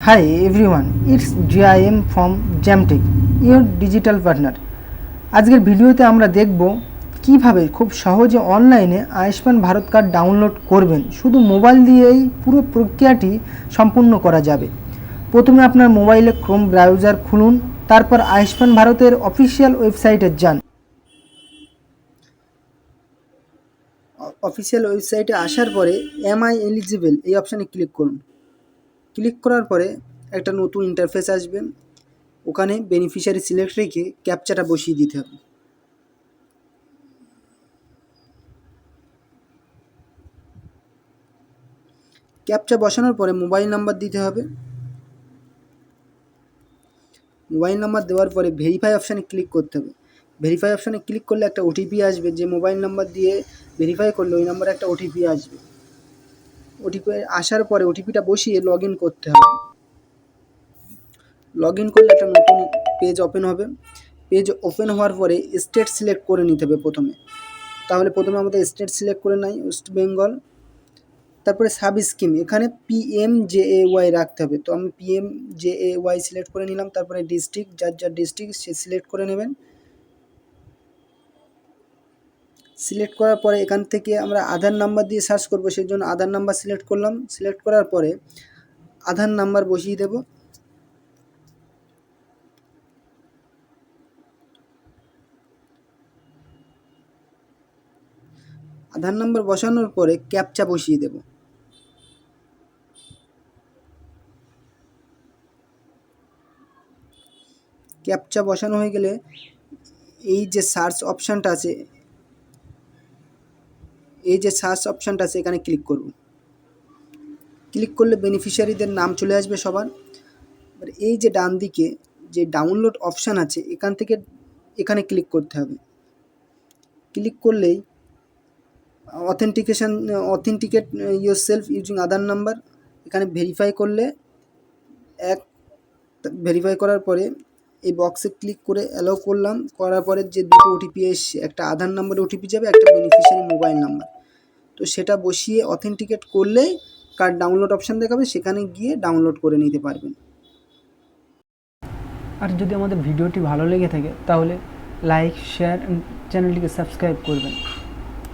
Hi everyone, it's GIM from Jamtech, your digital partner. আজকের ভিডিওতে আমরা দেখব কিভাবে খুব সহজে অনলাইনে আয়ুষ্মান ভারত কার্ড ডাউনলোড করবেন। শুধু মোবাইল দিয়েই পুরো প্রক্রিয়াটি সম্পূর্ণ করা যাবে। প্রথমে আপনার মোবাইলে ক্রোম ব্রাউজার খুলুন, তারপর আয়ুষ্মান ভারতের অফিসিয়াল ওয়েবসাইটে যান। অফিসিয়াল ওয়েবসাইটে আসার পরে এম আই এলিজিবল এই অপশানে ক্লিক করুন। ক্লিক করার পরে একটা নতুন ইন্টারফেস আসবে। ওখানে বেনিফিশিয়ারি সিলেক্ট রেখে ক্যাপচাটা বসিয়ে দিতে হবে। ক্যাপচা বসানোর পরে মোবাইল নাম্বার দিতে হবে। মোবাইল নাম্বার দেওয়ার পরে ভেরিফাই অপশানে ক্লিক করতে হবে। ভেরিফাই অপশানে ক্লিক করলে একটা ওটিপি আসবে, যে মোবাইল নাম্বার দিয়ে ভেরিফাই করলে ওই নাম্বারে একটা ওটিপি আসবে। ওটিপি আসার পরে ওটিপিটা বসিয়ে লগ ইন করতে হবে। লগ ইন করলে একটা নতুন পেজ ওপেন হবে। পেজ ওপেন হওয়ার পরে স্টেট সিলেক্ট করে নিতে হবে প্রথমে। তাহলে প্রথমে আমাদের স্টেট সিলেক্ট করে নেয় ওয়েস্ট বেঙ্গল। তারপরে সাব স্কিম এখানে PMJAY রাখতে হবে, তো আমি PMJAY সিলেক্ট করে নিলাম। তারপরে ডিস্ট্রিক্ট, যার ডিস্ট্রিক্ট সে সিলেক্ট করে নেবেন। সিলেক্ট করার পরে এখান থেকে আমরা আধার নাম্বার দিয়ে সার্চ করব, সেই জন্য আধার নাম্বার সিলেক্ট করলাম। সিলেক্ট করার পরে আধার নাম্বার বসিয়ে দেব। আধার নাম্বার বসানোর পরে ক্যাপচা বসিয়ে দেব। ক্যাপচা বসানো হয়ে গেলে এই যে সার্চ অপশানটা আছে, এখানে ক্লিক করব। ক্লিক করলে বেনিফিশিয়ারিদের নাম চলে আসবে সবার। এবার এই যে ডান দিকে যে ডাউনলোড অপশান আছে, এখানে ক্লিক করতে হবে। ক্লিক করলেই authenticate your self using Aadhaar number, এখানে ভেরিফাই করলে ভেরিফাই করার পরে এই বক্সে ক্লিক করে অ্যালাউ করলাম। করার পরে যে দুটো ওটিপি এসছে, একটা আধার নাম্বারে ওটিপি যাবে, একটা বেনিফিশিয়ারি মোবাইল নাম্বার, তো সেটা বসিয়ে অথেন্টিকেট করলেই কার্ড ডাউনলোড অপশান দেখাবে, সেখানে গিয়ে ডাউনলোড করে নিতে পারবেন। আর যদি আমাদের ভিডিওটি ভালো লেগে থাকে তাহলে লাইক, শেয়ার, চ্যানেলটিকে সাবস্ক্রাইব করবেন।